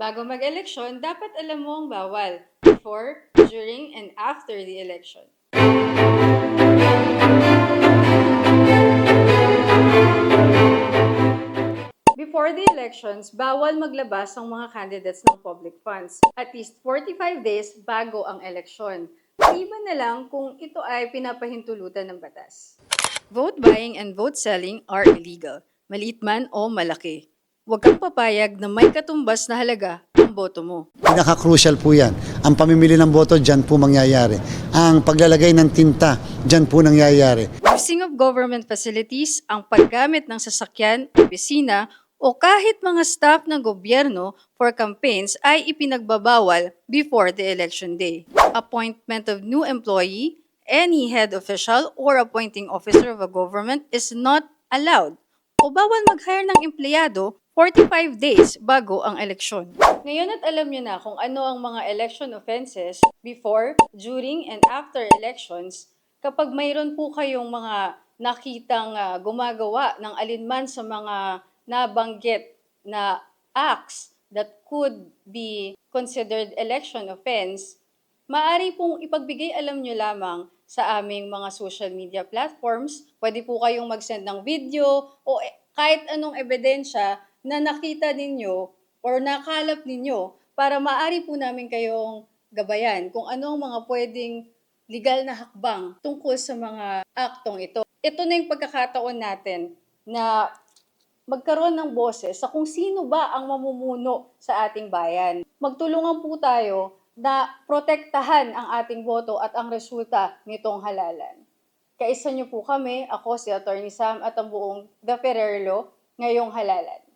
Bago mag-eleksyon, dapat alam mo ang bawal before, during, and after the election. Before the elections, bawal maglabas ang mga candidates ng public funds. At least 45 days bago ang eleksyon. Iba na lang kung ito ay pinapahintulutan ng batas. Vote buying and vote selling are illegal, maliit man o malaki. Huwag kang papayag na may katumbas na halaga ang boto mo. Pinaka-crucial po yan. Ang pamimili ng boto, dyan po mangyayari. Ang paglalagay ng tinta, dyan po nangyayari. Using of government facilities, ang paggamit ng sasakyan, opisina, o kahit mga staff ng gobyerno for campaigns ay ipinagbabawal before the election day. Appointment of new employee, any head official or appointing officer of a government is not allowed. O bawal mag-hire ng empleyado 45 days bago ang eleksyon. Ngayon at alam niyo na kung ano ang mga election offenses before, during, and after elections. Kapag mayroon po kayong mga nakitang gumagawa ng alinman sa mga nabanggit na acts that could be considered election offense, maaari pong ipagbigay alam nyo lamang sa aming mga social media platforms. Pwede po kayong mag-send ng video o kahit anong ebidensya na nakita ninyo or nakalap ninyo para maaari po namin kayong gabayan kung ano ang mga pwedeng legal na hakbang tungkol sa mga aktong ito. Ito na yung pagkakataon natin na magkaroon ng boses sa kung sino ba ang mamumuno sa ating bayan. Magtulungan po tayo na protektahan ang ating boto at ang resulta nitong halalan. Kaisa niyo po kami, ako si Atty. Sam at ang buong The Ferrer Law ngayong halalan.